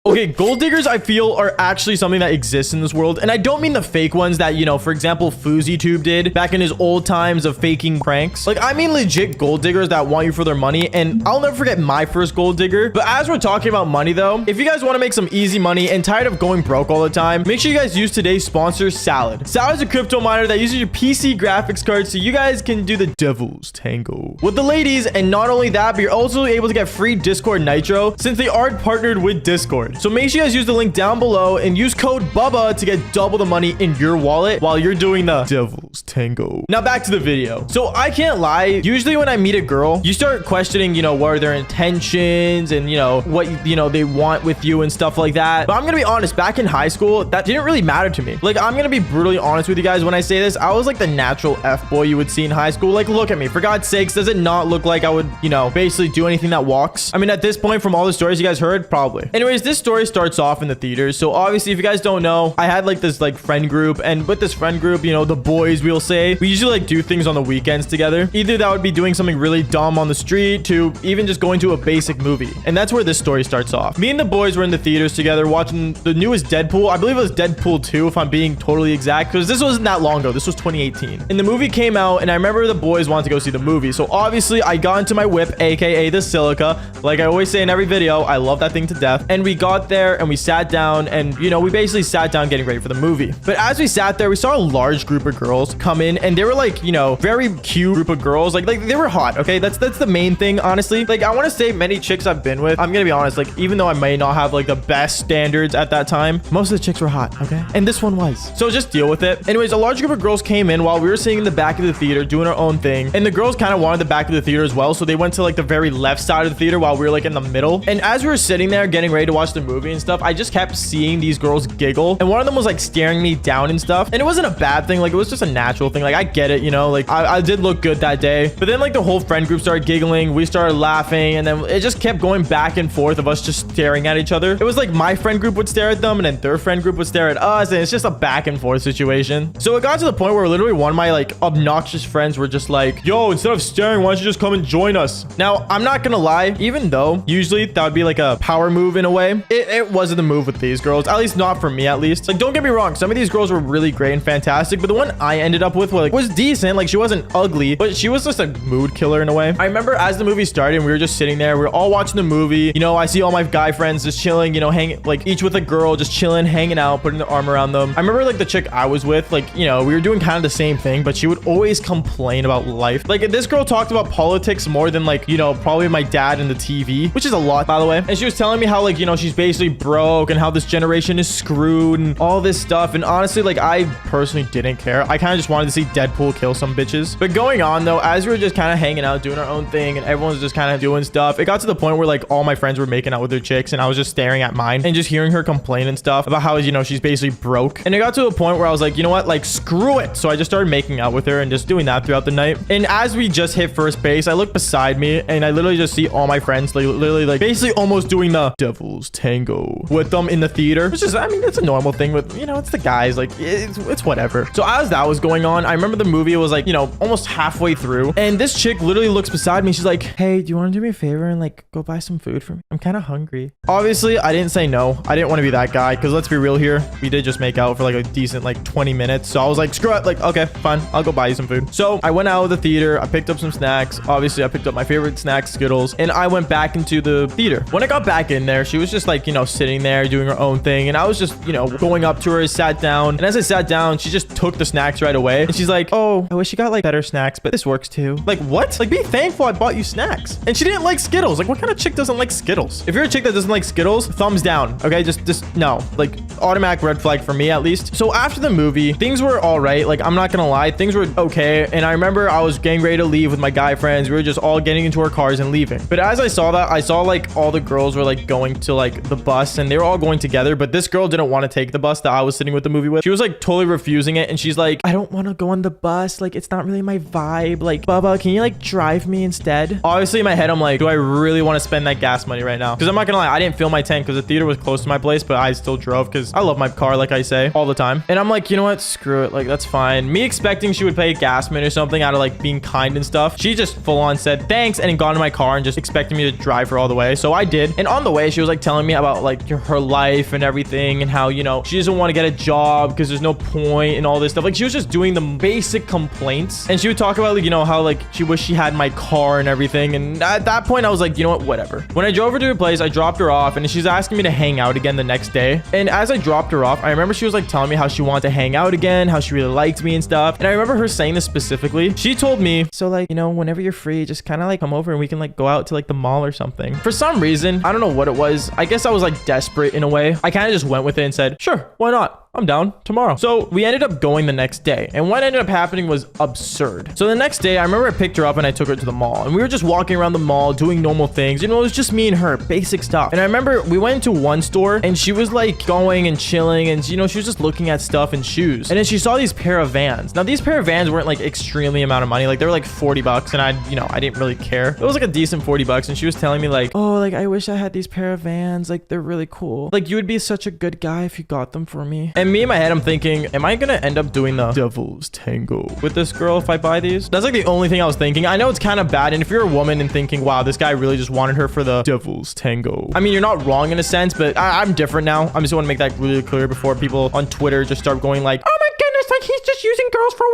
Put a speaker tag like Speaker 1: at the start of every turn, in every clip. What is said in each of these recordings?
Speaker 1: Okay, gold diggers, I feel, are actually something that exists in this world. And I don't mean the fake ones that, you know, for example, FouseyTube did back in his old times of faking pranks. Like, I mean legit gold diggers that want you for their money. And I'll never forget my first gold digger. But as we're talking about money, though, if you guys want to make some easy money and tired of going broke all the time, make sure you guys use today's sponsor, Salad. Salad is a crypto miner that uses your PC graphics card so you guys can do the devil's tango with the ladies. And not only that, but you're also able to get free Discord Nitro since they are partnered with Discord. So make sure you guys use the link down below and use code BUBBA to get double the money in your wallet while you're doing the devil's tango. Now back to the video. So I can't lie. Usually when I meet a girl, you start questioning, you know, what are their intentions and, you know, what, you know, they want with you and stuff like that. But I'm going to be honest, back in high school, that didn't really matter to me. Like, I'm going to be brutally honest with you guys when I say this. I was like the natural F-boy you would see in high school. Like, look at me. For God's sakes, does it not look like I would, you know, basically do anything that walks? I mean, at this point, from all the stories you guys heard, probably. Anyways, this story starts off in the theaters. So obviously, if you guys don't know, I had like this like friend group, and with this friend group, you know, the boys, we'll say, we usually like do things on the weekends together. Either that would be doing something really dumb on the street to even just going to a basic movie. And that's where this story starts off. Me and the boys were in the theaters together watching the newest Deadpool. I believe it was Deadpool 2, if I'm being totally exact, because this wasn't that long ago. This was 2018. And the movie came out, and I remember the boys wanted to go see the movie. So obviously, I got into my whip, aka the Silica. Like I always say in every video, I love that thing to death. And we got there and we sat down, and you know, we basically sat down getting ready for the movie. But as we sat there, we saw a large group of girls come in, and they were like, you know, very cute group of girls. Like they were hot. Okay, that's the main thing, honestly. Like, I want to say many chicks I've been with, I'm gonna be honest, like, even though I may not have like the best standards at that time, most of the chicks were hot. Okay, and this one was. So just deal with it. Anyways, a large group of girls came in while we were sitting in the back of the theater doing our own thing, and the girls kind of wanted the back of the theater as well, so they went to like the very left side of the theater while we were like in the middle. And as we were sitting there getting ready to watch the movie and stuff, I just kept seeing these girls giggle, and one of them was like staring me down and stuff. And it wasn't a bad thing, like it was just a natural thing. Like, I get it, you know, like I did look good that day. But then like the whole friend group started giggling, we started laughing, and then it just kept going back and forth of us just staring at each other. It was like my friend group would stare at them, and then their friend group would stare at us, and it's just a back and forth situation. So it got to the point where literally one of my like obnoxious friends were just like, yo, instead of staring, why don't you just come and join us? Now, I'm not gonna lie, even though usually that would be like a power move in a way, it wasn't the move with these girls, at least not for me, at least. Like, don't get me wrong, some of these girls were really great and fantastic, but the one I ended up with was decent. Like, she wasn't ugly, but she was just a mood killer in a way. I remember as the movie started and we were just sitting there, we were all watching the movie, you know, I see all my guy friends just chilling, you know, hanging, like each with a girl, just chilling, hanging out, putting their arm around them. I remember like the chick I was with, like, you know, we were doing kind of the same thing, but she would always complain about life. Like, this girl talked about politics more than like, you know, probably my dad and the TV, which is a lot, by the way. And she was telling me how, like, you know, she's basically broke and how this generation is screwed and all this stuff. And honestly, like, I personally didn't care. I kind of just wanted to see Deadpool kill some bitches. But going on though, as we were just kind of hanging out, doing our own thing, and everyone was just kind of doing stuff, it got to the point where like all my friends were making out with their chicks, and I was just staring at mine and just hearing her complain and stuff about how, you know, she's basically broke. And it got to a point where I was like, you know what, like, screw it. So I just started making out with her and just doing that throughout the night. And as we just hit first base, I look beside me and I literally just see all my friends like literally like basically almost doing the devil's tango with them in the theater, which is, I mean, it's a normal thing with, you know, it's the guys, like it's whatever. So as that was going on, I remember the movie was like, you know, almost halfway through, and this chick literally looks beside me. She's like, hey, do you want to do me a favor and like go buy some food for me? I'm kind of hungry. Obviously, I didn't say no. I didn't want to be that guy, because let's be real here, we did just make out for like a decent like 20 minutes. So I was like, screw it, like, okay, fine, I'll go buy you some food. So I went out of the theater, I picked up some snacks. Obviously, I picked up my favorite snack, Skittles, and I went back into the theater. When I got back in there, she was just like, you know, sitting there doing her own thing, and I was just, you know, going up to her, sat down, and as I sat down, she just took the snacks right away, and she's like, oh, I wish you got like better snacks, but this works too. Like, what? Like, be thankful I bought you snacks. And she didn't like Skittles. Like, what kind of chick doesn't like Skittles? If you're a chick that doesn't like Skittles, thumbs down. Okay, just no, like, automatic red flag for me, at least. So after the movie, things were all right. Like, I'm not gonna lie, things were okay. And I remember I was getting ready to leave with my guy friends. We were just all getting into our cars and leaving. But as I saw that, I saw like all the girls were like going to like the bus, and they were all going together, but this girl didn't want to take the bus that I was sitting with the movie with. She was like totally refusing it, and she's like, I don't want to go on the bus, like it's not really my vibe, like, Bubba, can you like drive me instead? Obviously in my head I'm like, do I really want to spend that gas money right now? Because I'm not gonna lie, I didn't fill my tank because the theater was close to my place, but I still drove because I love my car, like I say all the time. And I'm like, you know what, screw it, like that's fine. Me expecting she would pay gas money or something out of like being kind and stuff, she just full on said thanks and got in my car and just expected me to drive her all the way. So I did, and on the way she was like telling me me about like her life and everything, and how, you know, she doesn't want to get a job because there's no point and all this stuff. Like, she was just doing the basic complaints, and she would talk about, like, you know, how like she wished she had my car and everything. And at that point I was like, you know what, whatever. When I drove her to her place, I dropped her off, and she's asking me to hang out again the next day. And as I dropped her off, I remember she was like telling me how she wanted to hang out again, how she really liked me and stuff. And I remember her saying this specifically. She told me, so like, you know, whenever you're free, just kind of like come over and we can like go out to like the mall or something. For some reason, I don't know what it was. I guess I was like desperate in a way. I kind of just went with it and said, sure, why not? I'm down tomorrow. So we ended up going the next day, and what ended up happening was absurd. So the next day, I remember I picked her up and I took her to the mall, and we were just walking around the mall doing normal things. You know, it was just me and her, basic stuff. And I remember we went into one store, and she was like going and chilling, and you know, she was just looking at stuff and shoes. And then she saw these pair of Vans. Now these pair of Vans weren't like extremely amount of money. Like, they were like 40 bucks, and I didn't really care. It was like a decent 40 bucks, and she was telling me like, oh, like I wish I had these pair of Vans. Like, they're really cool. Like, you would be such a good guy if you got them for me. And me in my head, I'm thinking, am I gonna end up doing the devil's tango with this girl if I buy these? That's like the only thing I was thinking. I know it's kind of bad, and if you're a woman and thinking, wow, this guy really just wanted her for the devil's tango, I mean, you're not wrong in a sense, but I'm different now. I just want to make that really clear before people on Twitter just start going like, oh my goodness, like he's just using girls for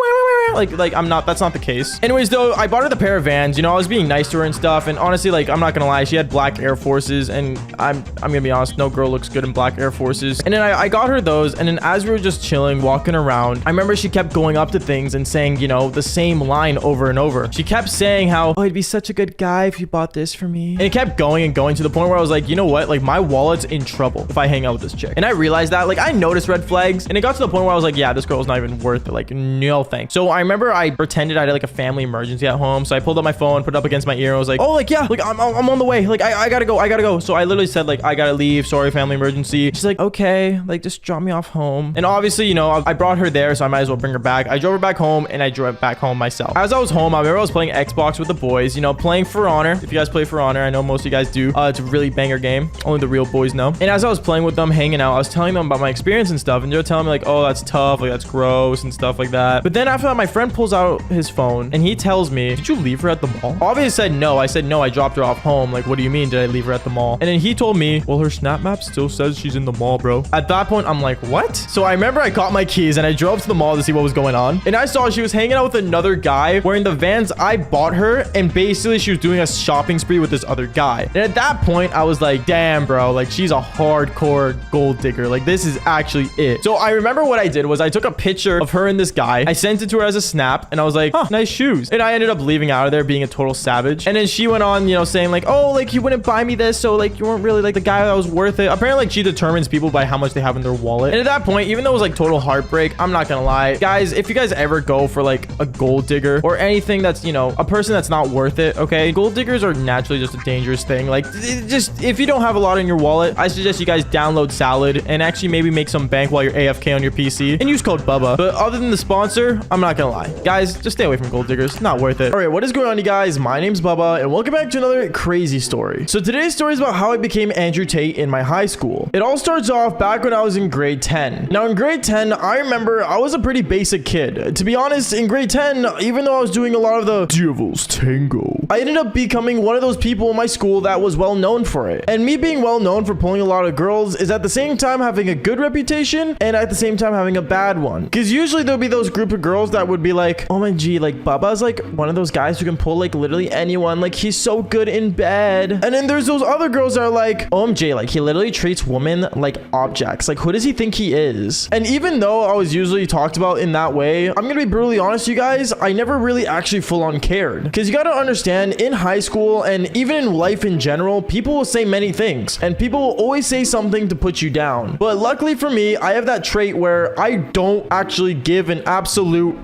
Speaker 1: like I'm not. That's not the case. Anyways, though, I bought her the pair of Vans. You know, I was being nice to her and stuff, and honestly, like, I'm not gonna lie, she had black Air Forces, and I'm gonna be honest, no girl looks good in black Air Forces. And then I got her those, and then as we were just chilling, walking around, I remember she kept going up to things and saying, you know, the same line over and over. She kept saying how, oh, I'd be such a good guy if you bought this for me. And it kept going and going to the point where I was like, you know what? Like, my wallet's in trouble if I hang out with this chick. And I realized that, like, I noticed red flags, and it got to the point where I was like, yeah, this girl's not even worth it. Like, no thanks. So I remember I pretended I had like a family emergency at home. So I pulled up my phone, put it up against my ear, and I was like, oh, like, yeah, like I'm on the way. Like, I gotta go. So I literally said, like, I gotta leave. Sorry, family emergency. She's like, okay, like, just drop me off home. And obviously, you know, I brought her there, so I might as well bring her back. I drove her back home, and I drove back home myself. As I was home, I remember I was playing Xbox with the boys, you know, playing For Honor. If you guys play For Honor, I know most of you guys do. It's a really banger game. Only the real boys know. And as I was playing with them, hanging out, I was telling them about my experience and stuff, and they were telling me like, oh, that's tough, like, that's gross and stuff like that. But then after that, my friend pulls out his phone, and he tells me, did you leave her at the mall? Obviously said no. I said no, I dropped her off home. Like, what do you mean, did I leave her at the mall? And then he told me, well, her snap map still says she's in the mall, bro. At that point, I'm like, what? So I remember I got my keys, and I drove to the mall to see what was going on, and I saw she was hanging out with another guy wearing the Vans I bought her, and basically she was doing a shopping spree with this other guy. And at that point, I was like, damn, bro, like, she's a hardcore gold digger. Like, this is actually it. So I remember what I did was I took a picture of her and this guy. I sent it to her as a snap, and I was like, huh, nice shoes. And I ended up leaving out of there being a total savage. And then she went on, you know, saying like, oh, like, you wouldn't buy me this, so like, you weren't really like the guy that was worth it. Apparently, like, she determines people by how much they have in their wallet. And at that point, even though it was like total heartbreak, I'm not gonna lie, guys, if you guys ever go for like a gold digger or anything that's, you know, a person that's not worth it, okay, gold diggers are naturally just a dangerous thing. Like, just if you don't have a lot in your wallet, I suggest you guys download Salad and actually maybe make some bank while you're AFK on your PC and use code Bubba. But other than the sponsor, I'm not gonna lie, guys, just stay away from gold diggers. Not worth it. All right, what is going on, you guys? My name's Bubba, and welcome back to another crazy story. So today's story is about how I became Andrew Tate in my high school. It all starts off back when I was in grade 10. Now in grade 10, I remember I was a pretty basic kid. To be honest, in grade 10, even though I was doing a lot of the devil's tango, I ended up becoming one of those people in my school that was well known for it. And me being well known for pulling a lot of girls is at the same time having a good reputation and at the same time having a bad one. Because usually there'll be those group of girls that would be like, oh my G, like Bubba's like one of those guys who can pull like literally anyone. Like, he's so good in bed. And then there's those other girls that are like, OMG, like he literally treats women like objects. Like, who does he think he is? And even though I was usually talked about in that way, I'm gonna be brutally honest, you guys, I never really actually full on cared. Because you gotta understand, in high school and even in life in general, people will say many things and people will always say something to put you down. But luckily for me, I have that trait where I don't actually give an absolute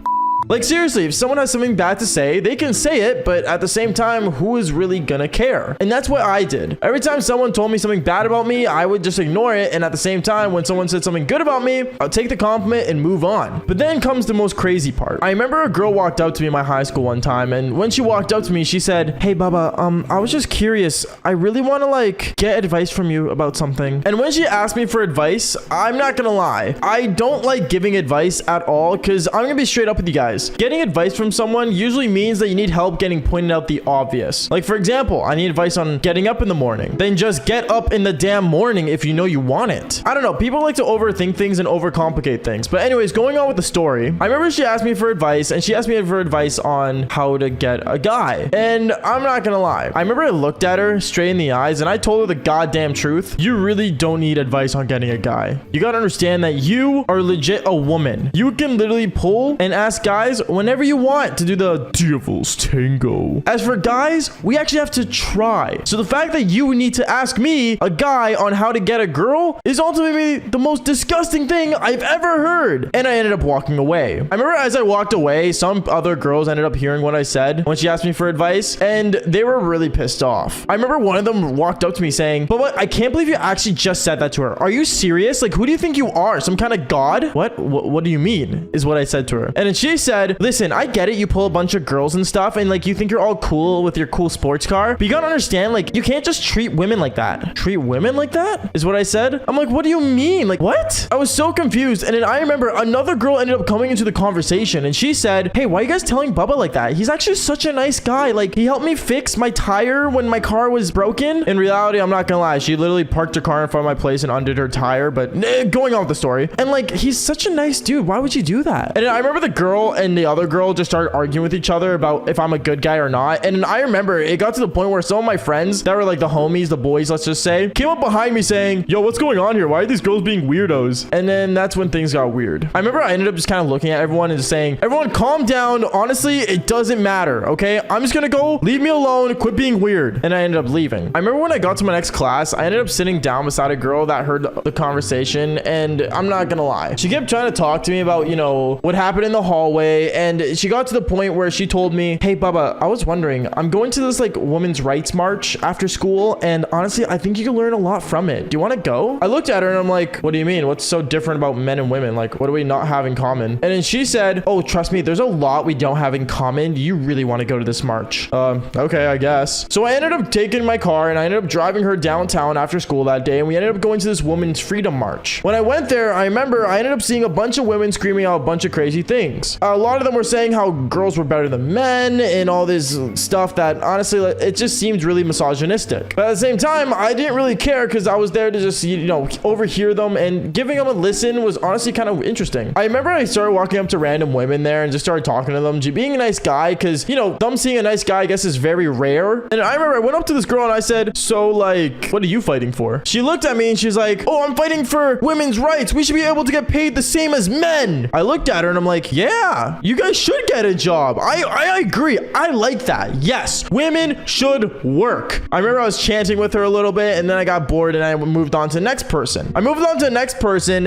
Speaker 1: like, seriously, if someone has something bad to say, they can say it, but at the same time, who is really gonna care? And that's what I did. Every time someone told me something bad about me, I would just ignore it, and at the same time, when someone said something good about me, I'll take the compliment and move on. But then comes the most crazy part. I remember a girl walked up to me in my high school one time, and when she walked up to me, she said, hey, Bubba, I was just curious. I really want to, like, get advice from you about something. And when she asked me for advice, I'm not gonna lie, I don't like giving advice at all, because I'm gonna be straight up with you guys. guys, getting advice from someone usually means that you need help getting pointed out the obvious. Like, for example, I need advice on getting up in the morning. Then just get up in the damn morning if you know you want it. I don't know. People like to overthink things and overcomplicate things. But anyways, going on with the story, I remember she asked me for advice, and she asked me for advice on how to get a guy. And I'm not gonna lie. I remember I looked at her straight in the eyes and I told her the goddamn truth. You really don't need advice on getting a guy. You gotta understand that you are legit a woman. You can literally pull and ask guys whenever you want to do the devil's tango. As for guys, we actually have to try. So the fact that you need to ask me, a guy, on how to get a girl is ultimately the most disgusting thing I've ever heard. And I ended up walking away. I remember as I walked away, some other girls ended up hearing what I said when she asked me for advice, and they were really pissed off. I remember one of them walked up to me saying, but what? I can't believe you actually just said that to her. Are you serious? Like, who do you think you are? Some kind of god? What do you mean? Is what I said to her. And then she said, listen, I get it. You pull a bunch of girls and stuff, and like, you think you're all cool with your cool sports car, but you gotta understand, like, you can't just treat women like that. Treat women like that? Is what I said. I'm like, what do you mean? Like, what? I was so confused. And then I remember another girl ended up coming into the conversation, and she said, hey, why are you guys telling Bubba like that? He's actually such a nice guy. Like, he helped me fix my tire when my car was broken. In reality, I'm not gonna lie, she literally parked her car in front of my place and undid her tire. But going on with the story, and like, he's such a nice dude. Why would you do that? And I remember the girl and the other girl just started arguing with each other about if I'm a good guy or not. And I remember it got to the point where some of my friends that were like the homies, the boys, let's just say, came up behind me saying, yo, what's going on here? Why are these girls being weirdos? And then that's when things got weird. I remember I ended up just kind of looking at everyone and just saying, everyone calm down. Honestly, it doesn't matter. Okay, I'm just gonna go. Leave me alone. Quit being weird. And I ended up leaving. I remember when I got to my next class, I ended up sitting down beside a girl that heard the conversation, and I'm not gonna lie, she kept trying to talk to me about, you know, what happened in the hallway. And she got to the point where she told me, hey Bubba, I was wondering, I'm going to this like women's rights march after school, and honestly, I think you can learn a lot from it. Do you want to go? I looked at her and I'm like, what do you mean? What's so different about men and women? Like, what do we not have in common? And then she said, oh, trust me, there's a lot we don't have in common. Do you really want to go to this march? Okay, I guess. So I ended up taking my car and I ended up driving her downtown after school that day, and we ended up going to this women's freedom march. When I went there, I remember I ended up seeing a bunch of women screaming out a bunch of crazy things. A lot of them were saying how girls were better than men and all this stuff that honestly, it just seemed really misogynistic. But at the same time, I didn't really care because I was there to just, you know, overhear them, and giving them a listen was honestly kind of interesting. I remember I started walking up to random women there and just started talking to them, being a nice guy, because, you know, them seeing a nice guy, I guess, is very rare. And I remember I went up to this girl and I said, so like, what are you fighting for? She looked at me and she's like, oh, I'm fighting for women's rights. We should be able to get paid the same as men. I looked at her and I'm like, yeah, you guys should get a job. I agree. I like that. Yes, women should work. I remember I was chanting with her a little bit, and then I got bored and I moved on to the next person.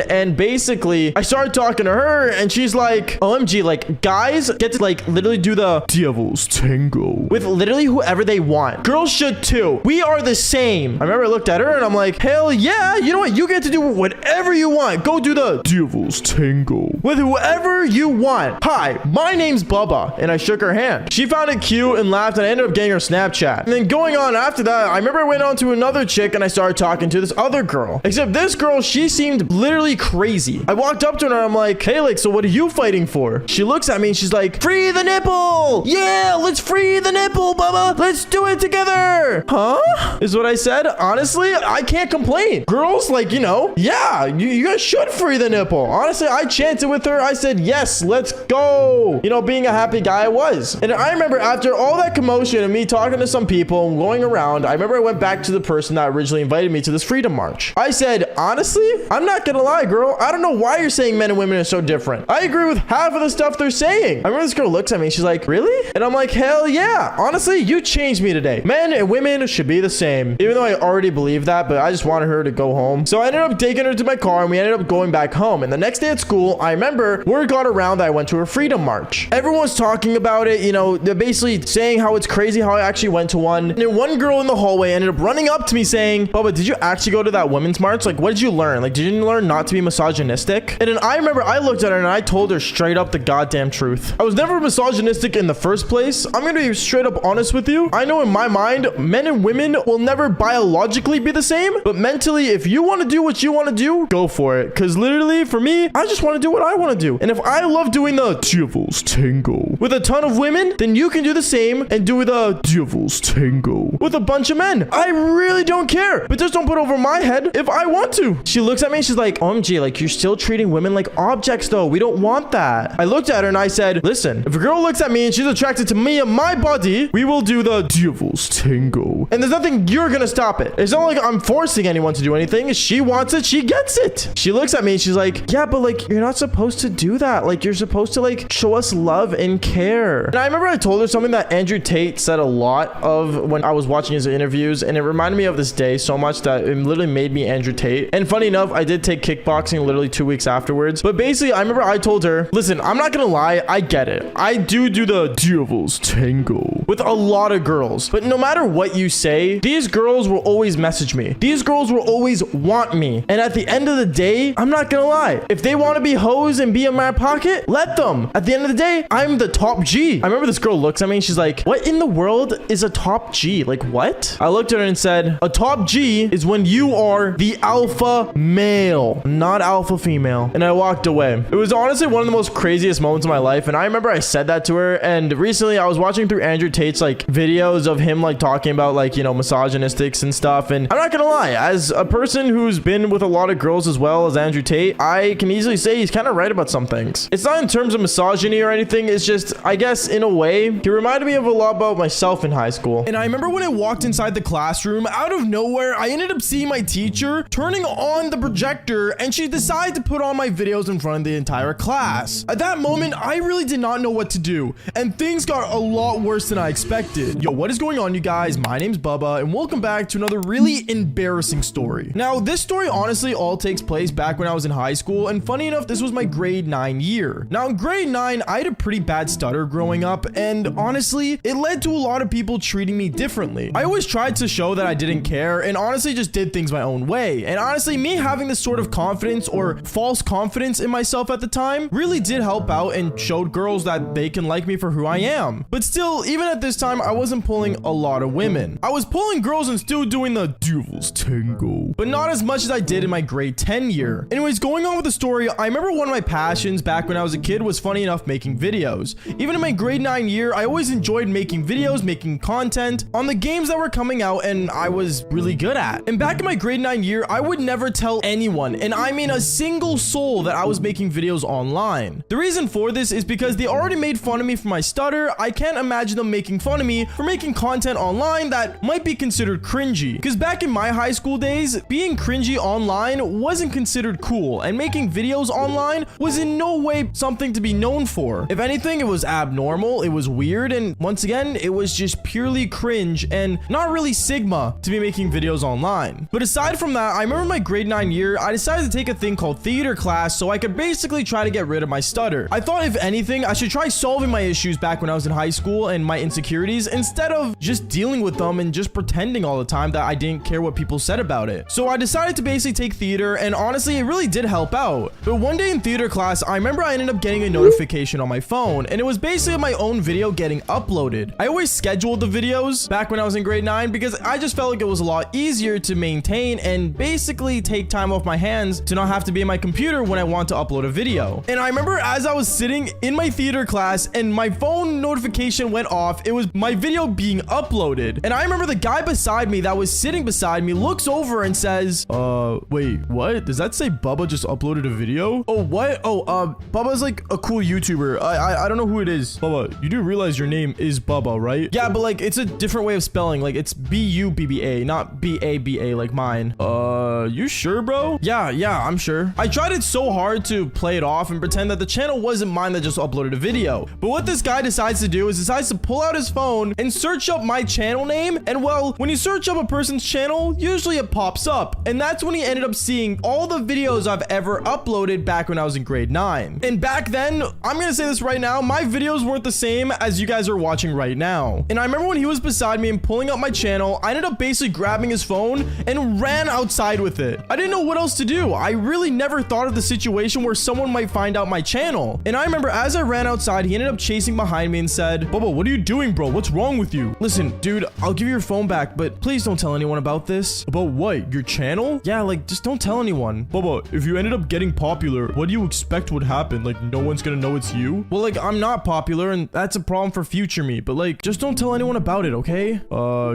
Speaker 1: And basically I started talking to her and she's like, OMG, like, guys get to like literally do the devil's tango with literally whoever they want. Girls should too. We are the same. I remember I looked at her and I'm like, hell yeah, you know what? You get to do whatever you want. Go do the devil's tango with whoever you want. Hi, my name's Bubba. And I shook her hand. She found it cute and laughed, and I ended up getting her Snapchat. And then going on after that, I remember I went on to another chick and I started talking to this other girl. Except this girl, she seemed literally crazy. I walked up to her and I'm like, hey, like, so what are you fighting for? She looks at me and she's like, free the nipple. Yeah, let's free the nipple, Bubba. Let's do it together. Huh? Is what I said. Honestly, I can't complain. Girls, like, you know, yeah, you guys should free the nipple. Honestly, I chanted with her. I said, yes, let's go. You know, being a happy guy I was. And I remember after all that commotion and me talking to some people and going around, I remember I went back to the person that originally invited me to this freedom march. I said, honestly, I'm not gonna lie, girl. I don't know why you're saying men and women are so different. I agree with half of the stuff they're saying. I remember this girl looks at me and she's like, really? And I'm like, hell yeah. Honestly, you changed me today. Men and women should be the same. Even though I already believed that, but I just wanted her to go home. So I ended up taking her to my car and we ended up going back home. And the next day at school, I remember word got around that I went to a freedom march. Everyone's talking about it. You know, they're basically saying how it's crazy how I actually went to one. And then one girl in the hallway ended up running up to me saying, Bubba, did you actually go to that women's march? Like, what did you learn? Like, did you learn not to be misogynistic? And then I remember I looked at her and I told her straight up the goddamn truth. I was never misogynistic in the first place. I'm gonna be straight up honest with you. I know in my mind, men and women will never biologically be the same, but mentally, if you want to do what you want to do, go for it. Because literally, for me, I just want to do what I want to do. And if I love doing the the devil's tango with a ton of women, then you can do the same and do the devil's tango with a bunch of men. I really don't care, but just don't put over my head if I want to. She looks at me and she's like, OMG, like you're still treating women like objects though. We don't want that. I looked at her and I said, listen, if a girl looks at me and she's attracted to me and my body, we will do the devil's tango. And there's nothing you're gonna stop it. It's not like I'm forcing anyone to do anything. If she wants it, she gets it. She looks at me and she's like, yeah, but like you're not supposed to do that. Like you're supposed to like show us love and care. And I remember I told her something that Andrew Tate said a lot of when I was watching his interviews, and it reminded me of this day so much that it literally made me Andrew Tate. And funny enough, I did take kickboxing literally 2 weeks afterwards. But basically, I remember I told her, listen, I'm not gonna lie, I get it. I do the devil's tango with a lot of girls. But no matter what you say, these girls will always message me. These girls will always want me. And at the end of the day, I'm not gonna lie. If they want to be hoes and be in my pocket, let them. At the end of the day, I'm the top G. I remember this girl looks at me and she's like, what in the world is a top G? Like what? I looked at her and said, a top G is when you are the alpha male, not alpha female. And I walked away. It was honestly one of the most craziest moments of my life. And I remember I said that to her. And recently I was watching through Andrew Tate's like videos of him like talking about like, you know, misogynistics and stuff. And I'm not gonna lie, as a person who's been with a lot of girls as well as Andrew Tate, I can easily say he's kind of right about some things. It's not in terms of misogyny or anything. It's just, I guess in a way, he reminded me of a lot about myself in high school. And I remember when I walked inside the classroom, out of nowhere, I ended up seeing my teacher turning on the projector, and she decided to put on my videos in front of the entire class. At that moment, I really did not know what to do, and things got a lot worse than I expected. Yo, what is going on, you guys? My name's Bubba, and welcome back to another really embarrassing story. Now, this story honestly all takes place back when I was in high school, and funny enough, this was my grade 9 year. Now, in grade 9, I had a pretty bad stutter growing up, and honestly, it led to a lot of people treating me differently. I always tried to show that I didn't care, and honestly just did things my own way. And honestly, me having this sort of confidence or false confidence in myself at the time really did help out and showed girls that they can like me for who I am. But still, even at this time, I wasn't pulling a lot of women. I was pulling girls and still doing the devil's tango, but not as much as I did in my grade 10 year. Anyways, going on with the story, I remember one of my passions back when I was a kid was, funny enough, making videos. Even in my grade 9 year, I always enjoyed making videos, making content on the games that were coming out and I was really good at. And back in my grade 9 year, I would never tell anyone, and I mean a single soul, that I was making videos online. The reason for this is because they already made fun of me for my stutter. I can't imagine them making fun of me for making content online that might be considered cringy. Because back in my high school days, being cringy online wasn't considered cool, and making videos online was in no way something to be known for. If anything, it was abnormal, it was weird, and once again, it was just purely cringe and not really Sigma to be making videos online. But aside from that, I remember my grade 9 year, I decided to take a thing called theater class so I could basically try to get rid of my stutter. I thought if anything, I should try solving my issues back when I was in high school and my insecurities instead of just dealing with them and just pretending all the time that I didn't care what people said about it. So I decided to basically take theater, and honestly, it really did help out. But one day in theater class, I remember I ended up getting a notification on my phone, and it was basically my own video getting uploaded. I always scheduled the videos back when I was in grade 9 because I just felt like it was a lot easier to maintain and basically take time off my hands to not have to be in my computer when I want to upload a video. And I remember as I was sitting in my theater class and my phone notification went off, it was my video being uploaded. And I remember the guy beside me that was sitting beside me looks over and says, wait, what? Does that say Bubba just uploaded a video? Oh, what? Oh, Bubba's like a cool YouTuber. I don't know who it is. Bubba, you do realize your name is Bubba, right? Yeah, but like it's a different way of spelling. Like it's B-U-B-B-A, not B-A-B-A like mine. You sure, bro? Yeah, I'm sure. I tried it so hard to play it off and pretend that the channel wasn't mine that just uploaded a video. But what this guy decides to do is decides to pull out his phone and search up my channel name. And well, when you search up a person's channel, usually it pops up. And that's when he ended up seeing all the videos I've ever uploaded back when I was in grade 9. And back then, I'm gonna say this right now, my videos weren't the same as you guys are watching right now. And I remember when he was beside me and pulling up my channel, I ended up basically grabbing his phone and ran outside with it. I didn't know what else to do. I really never thought of the situation where someone might find out my channel. And I remember as I ran outside, he ended up chasing behind me and said, Bubba, what are you doing, bro? What's wrong with you? Listen, dude, I'll give you your phone back, but please don't tell anyone about this. About what? Your channel? Yeah, like, just don't tell anyone. Bubba, if you ended up getting popular, what do you expect would happen? Like, no one's gonna know it's you? Well, like, I'm not popular, and that's a problem for future me, but like, just don't tell anyone about it, okay?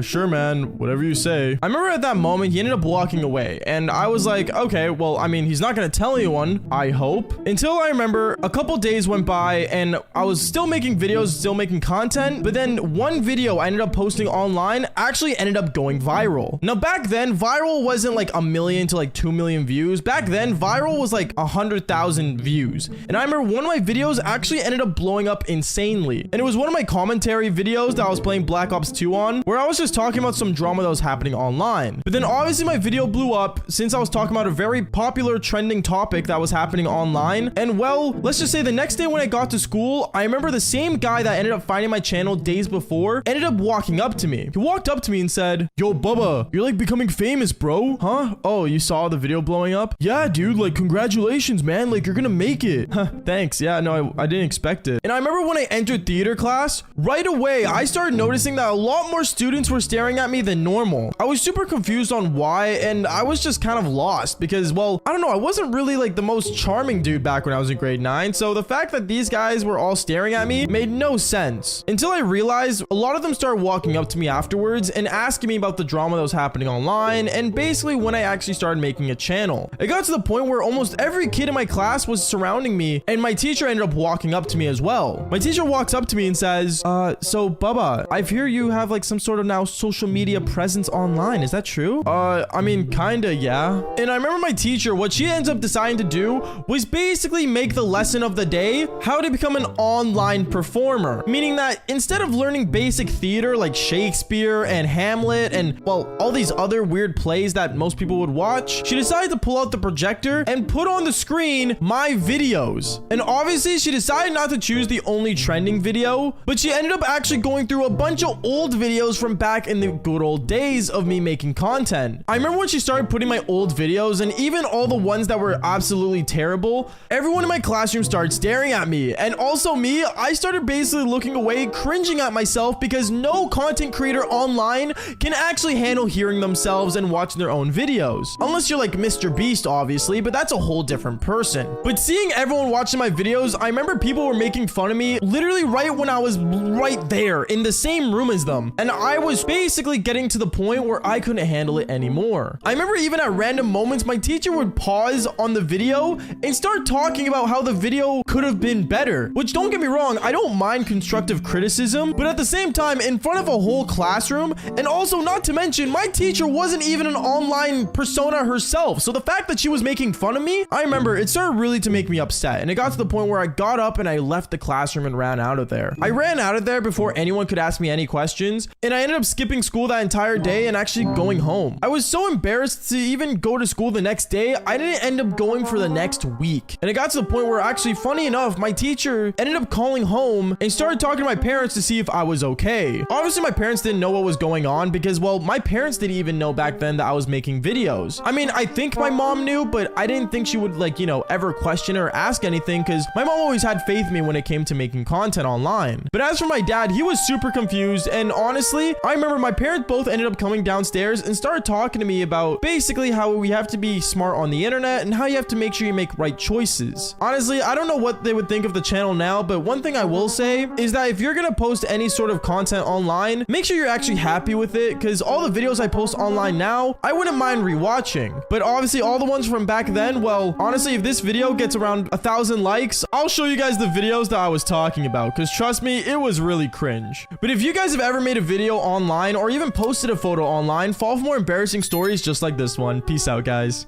Speaker 1: Sure, man. Whatever you say. I remember at that moment, he ended up walking away, and I was like, okay, well, I mean, he's not gonna tell anyone, I hope. Until I remember a couple days went by, and I was still making videos, still making content, but then one video I ended up posting online actually ended up going viral. Now, back then, viral wasn't like 1 million to like 2 million views. Back then, viral was like 100,000 views. And I remember one of my videos actually ended up blowing up insanely. And it was one of my commentary videos that I was playing Black Ops 2 on, where I was just talking about some drama that was happening online. But then obviously my video blew up since I was talking about a very popular trending topic that was happening online. And well, let's just say the next day when I got to school, I remember the same guy that ended up finding my channel days before ended up walking up to me. He walked up to me and said, "Yo, Bubba, you're like becoming famous, bro." Huh? Oh, you saw the video blowing up? Yeah, dude, like congratulations, man. Like you're gonna make it. Huh, thanks. Yeah, no, I didn't expect it. And I remember when I entered theater class, right away, I started noticing that a lot more students were staring at me than normal. I was super confused on why, and I was just kind of lost because, well, I don't know, I wasn't really like the most charming dude back when I was in grade 9, so the fact that these guys were all staring at me made no sense. Until I realized a lot of them started walking up to me afterwards and asking me about the drama that was happening online, and basically when I actually started making a channel. It got to the point where almost every kid in my class was surrounding me, and my teacher ended up walking up to me as well. My teacher walks up to me and says, so Bubba, I hear you have like some sort of now social media presence online. Is that true? I mean, kinda, yeah. And I remember my teacher, what she ends up deciding to do was basically make the lesson of the day how to become an online performer. Meaning that instead of learning basic theater like Shakespeare and Hamlet and, well, all these other weird plays that most people would watch, she decided to pull out the projector and put on the screen my videos. And obviously she decided not to choose the only trending video, but she ended up actually going through a bunch of old videos from back in the good old days of me making content. I remember when she started putting my old videos, and even all the ones that were absolutely terrible, everyone in my classroom started staring at me. And also me, I started basically looking away, cringing at myself because no content creator online can actually handle hearing themselves and watching their own videos. Unless you're like Mr. Beast, obviously, but that's a whole different person. But seeing everyone watching my videos, I remember people were making fun of me literally right when I was right there in the same room as them. And I was basically getting to the point where I couldn't handle it anymore. I remember even at random moments, my teacher would pause on the video and start talking about how the video could have been better. Which, don't get me wrong, I don't mind constructive criticism, but at the same time, in front of a whole classroom, and also not to mention, my teacher wasn't even an online persona herself. So the fact that she was making fun of me, I remember it started really to make me upset. And it got to the point where I got up and I left the classroom and ran out of there. I ran out of there before anyone could ask me any questions, and I ended up skipping school that entire day and actually going home. I was so embarrassed to even go to school the next day, I didn't end up going for the next week. And it got to the point where actually, funny enough, my teacher ended up calling home and started talking to my parents to see if I was okay. Obviously, my parents didn't know what was going on because, well, my parents didn't even know back then that I was making videos. I mean, I think my mom knew, but I didn't think she would, like, you know, ever question or ask anything because my mom always had faith in me when it came to making content online. But as for my dad, he was super confused, and honestly, I remember my parents both ended up coming downstairs and started talking to me about basically how we have to be smart on the internet and how you have to make sure you make right choices. Honestly, I don't know what they would think of the channel now, but one thing I will say is that if you're gonna post any sort of content online, make sure you're actually happy with it, because all the videos I post online now, I wouldn't mind rewatching. But obviously all the ones from back then, well, honestly, if this video gets around 1,000 likes, I'll show you guys the videos that I was talking about, because trust me, it was really cringe. But if you guys have ever made a video online or even posted a photo online, follow for more embarrassing stories just like this one. Peace out, guys.